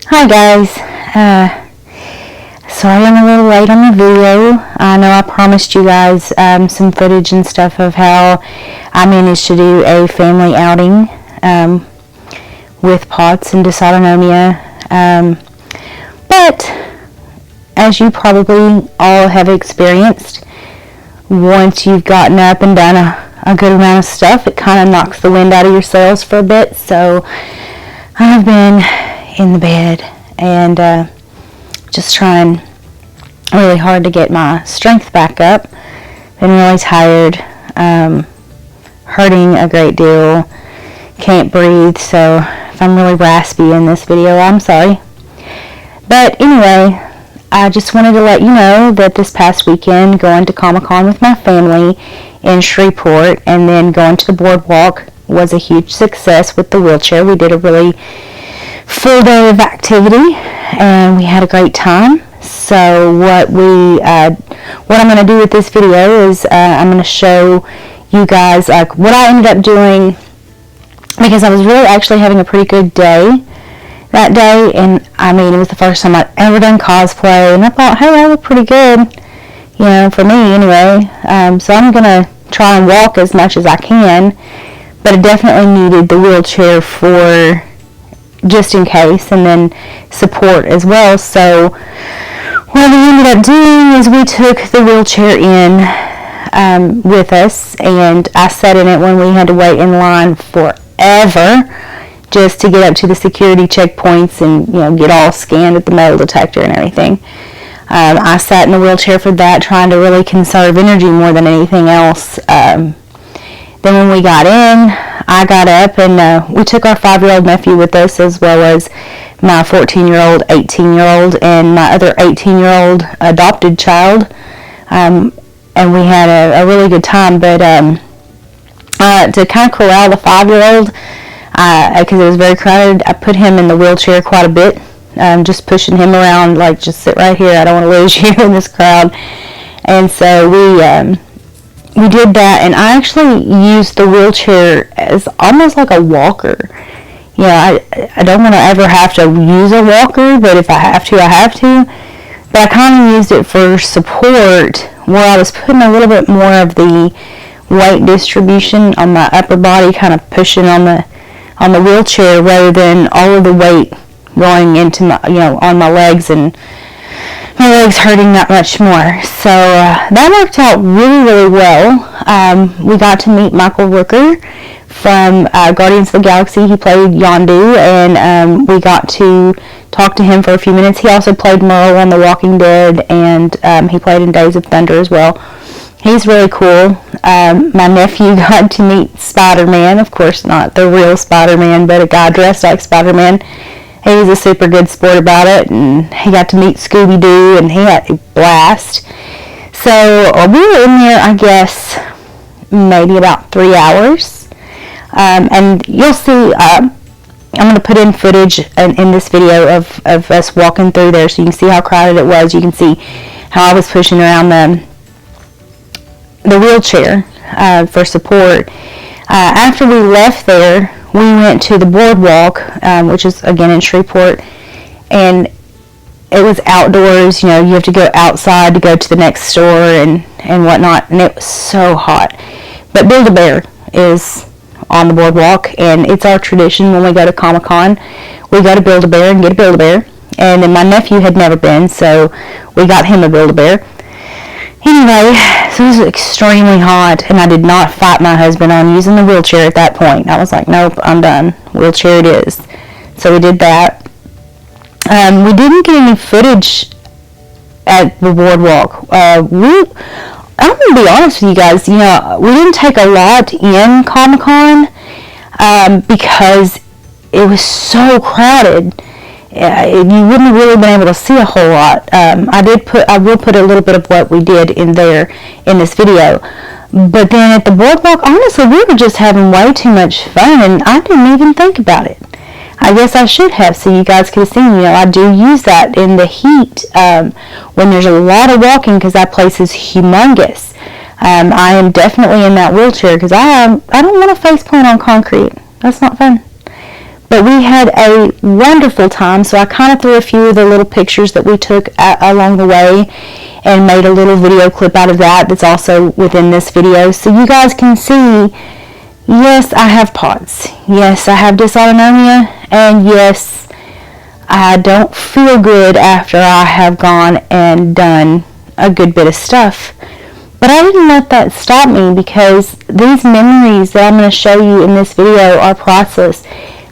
Hi guys, sorry I'm a little late on the video. I know I promised you guys some footage and stuff of how I managed to do a family outing with POTS and Dysautonomia, but as you probably all have experienced, once you've gotten up and done a good amount of stuff, it kind of knocks the wind out of your sails for a bit. So I've been in the bed and just trying really hard to get my strength back up. Been really tired, hurting a great deal, can't breathe, so if I'm really raspy in this video, I'm sorry. But anyway, I just wanted to let you know that this past weekend, going to Comic-Con with my family in Shreveport and then going to the boardwalk was a huge success with the wheelchair. We did a really full day of activity and we had a great time. So what I'm going to do with this video is I'm going to show you guys what I ended up doing, because I was really actually having a pretty good day that day, and I mean it was the first time I'd ever done cosplay, and I thought, hey, I look pretty good, for me anyway. So I'm going to try and walk as much as I can, but I definitely needed the wheelchair for just in case, and then support as well. So what we ended up doing is we took the wheelchair in with us, and I sat in it when we had to wait in line forever just to get up to the security checkpoints and get all scanned at the metal detector and everything. I sat in the wheelchair for that, trying to really conserve energy more than anything else. Then when we got in, I got up and we took our 5-year-old nephew with us, as well as my 14-year-old, 18-year-old, and my other 18-year-old adopted child. And we had a really good time. But to kind of corral the 5-year-old, because it was very crowded, I put him in the wheelchair quite a bit, just pushing him around, like, just sit right here, I don't want to lose you in this crowd. And so we did that, and I actually used the wheelchair as almost like a walker. I don't want to ever have to use a walker, but if I have to, I have to. But I kind of used it for support, where I was putting a little bit more of the weight distribution on my upper body, kind of pushing on the wheelchair, rather than all of the weight going into my, on my legs, and my legs hurting that much more. So that worked out really, really well. We got to meet Michael Rooker from Guardians of the Galaxy. He played Yondu, and we got to talk to him for a few minutes. He also played Merle on The Walking Dead, and he played in Days of Thunder as well. He's really cool. My nephew got to meet Spider-Man. Of course, not the real Spider-Man, but a guy dressed like Spider-Man. He was a super good sport about it, and he got to meet Scooby-Doo, and he had a blast. So we were in there, I guess, maybe about 3 hours. And you'll see, I'm going to put in footage in this video of us walking through there, so you can see how crowded it was. You can see how I was pushing around the wheelchair for support. After we left there, we went to the boardwalk, which is again in Shreveport, and it was outdoors. You have to go outside to go to the next store and whatnot, and it was so hot. But Build-A-Bear is on the boardwalk, and it's our tradition when we go to Comic-Con. We go to Build-A-Bear and get a Build-A-Bear, and then my nephew had never been, so we got him a Build-A-Bear. Anyway, so it was extremely hot, and I did not fight my husband on using the wheelchair at that point. I was like, nope, I'm done. Wheelchair it is. So we did that. We didn't get any footage at the boardwalk. I'm going to be honest with you guys, we didn't take a lot in Comic-Con because it was so crowded. You wouldn't have really been able to see a whole lot. I will put a little bit of what we did in there in this video. But then at the boardwalk, honestly, we were just having way too much fun, and I didn't even think about it. I guess I should have, so you guys could have seen. I do use that in the heat when there's a lot of walking, because that place is humongous. I am definitely in that wheelchair because I don't want to face plant on concrete. That's not fun. But we had a wonderful time, so I kind of threw a few of the little pictures that we took along the way and made a little video clip out of that that's also within this video. So you guys can see, yes, I have POTS. Yes, I have dysautonomia. And yes, I don't feel good after I have gone and done a good bit of stuff. But I didn't let that stop me, because these memories that I'm going to show you in this video are priceless.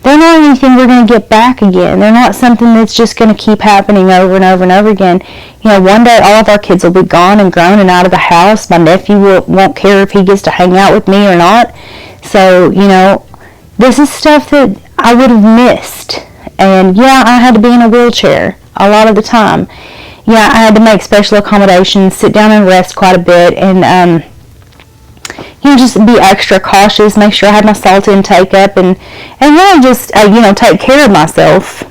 They're not anything we're going to get back again. They're not something that's just going to keep happening over and over and over again. You know, one day all of our kids will be gone and grown and out of the house. My nephew won't care if he gets to hang out with me or not. So, you know, this is stuff that I would have missed. And yeah, I had to be in a wheelchair a lot of the time. Yeah, I had to make special accommodations, sit down and rest quite a bit, and you know, just be extra cautious, make sure I had my salt intake up, and really just, you know, take care of myself.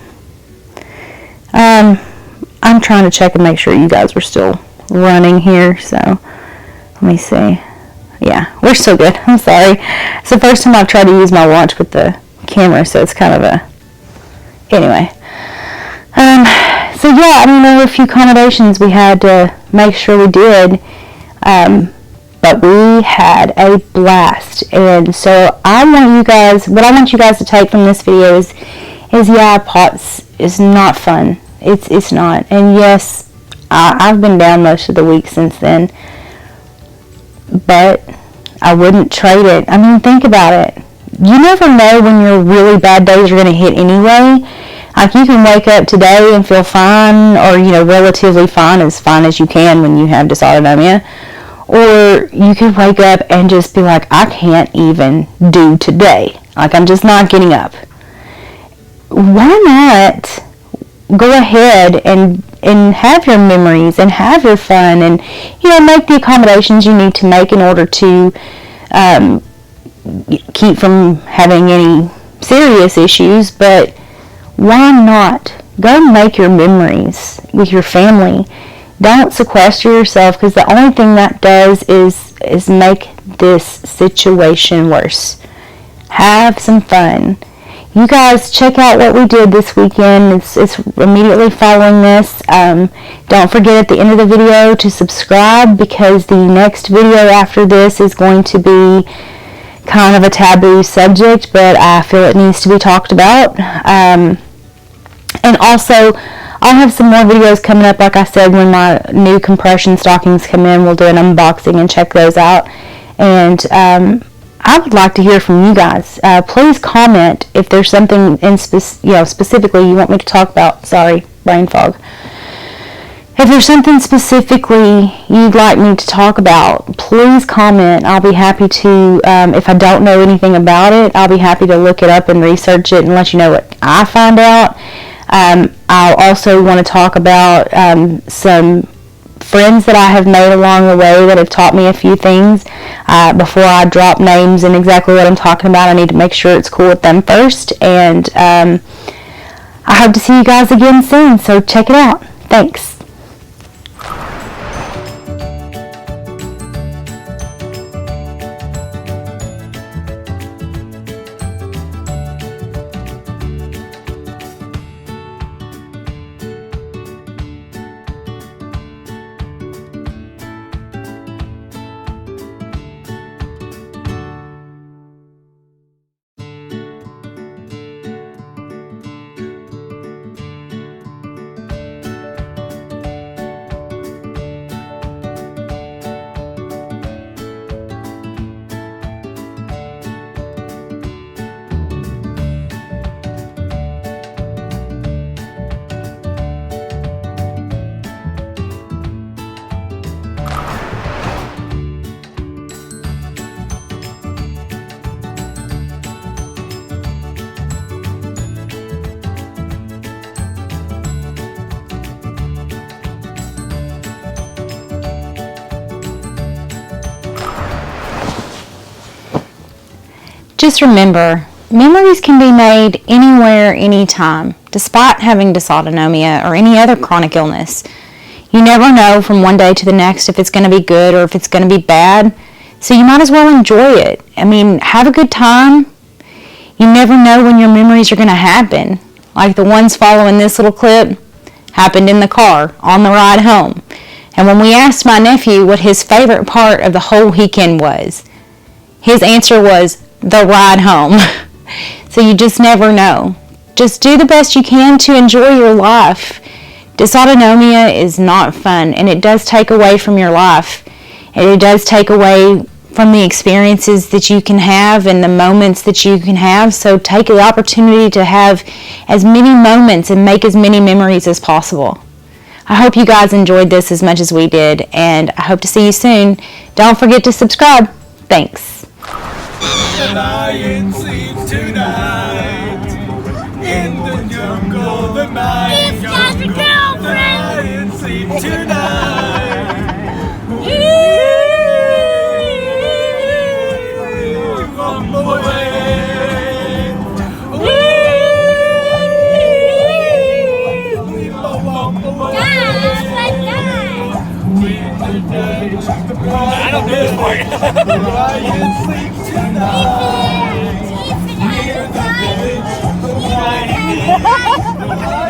I'm trying to check and make sure you guys were still running here, so let me see. Yeah, we're still good. I'm sorry. It's the first time I've tried to use my watch with the camera, so it's kind of a... Anyway. So yeah, I mean, there were a few accommodations we had to make sure we did. But we had a blast, and so what I want you guys to take from this video is yeah, POTS is not fun. It's not. And yes, I've been down most of the week since then, but I wouldn't trade it. I mean, think about it. You never know when your really bad days are going to hit anyway. Like, you can wake up today and feel fine, or, you know, relatively fine as you can when you have dysautonomia. Or you could wake up and just be like, I can't even do today. Like, I'm just not getting up. Why not go ahead and have your memories and have your fun, and, you know, make the accommodations you need to make in order to keep from having any serious issues. But why not go make your memories with your family? Don't sequester yourself, because the only thing that does is make this situation worse. Have some fun. You guys check out what we did this weekend. It's immediately following this. Don't forget at the end of the video to subscribe, because the next video after this is going to be kind of a taboo subject, but I feel it needs to be talked about. And also, I'll have some more videos coming up, like I said, when my new compression stockings come in. We'll do an unboxing and check those out. And I would like to hear from you guys. Please comment if there's something specifically you want me to talk about. Sorry, brain fog. If there's something specifically you'd like me to talk about, please comment. I'll be happy to, if I don't know anything about it, I'll be happy to look it up and research it and let you know what I find out. I'll also want to talk about some friends that I have made along the way that have taught me a few things. Before I drop names and exactly what I'm talking about, I need to make sure it's cool with them first. And I hope to see you guys again soon, so check it out. Thanks. Just remember, memories can be made anywhere, anytime, despite having dysautonomia or any other chronic illness. You never know from one day to the next if it's going to be good or if it's going to be bad, so you might as well enjoy it. I mean, have a good time. You never know when your memories are going to happen. Like the ones following this little clip happened in the car on the ride home. And when we asked my nephew what his favorite part of the whole weekend was, his answer was the ride home. So you just never know. Just do the best you can to enjoy your life. Dysautonomia is not fun, and it does take away from your life. And it does take away from the experiences that you can have and the moments that you can have. So take the opportunity to have as many moments and make as many memories as possible. I hope you guys enjoyed this as much as we did, and I hope to see you soon. Don't forget to subscribe. Thanks. The lion sleeps tonight in the jungle. The lion, He's got a girlfriend. the lion sleeps tonight. From away. I don't do this part. The lion sleeps tonight. Near the village, the lion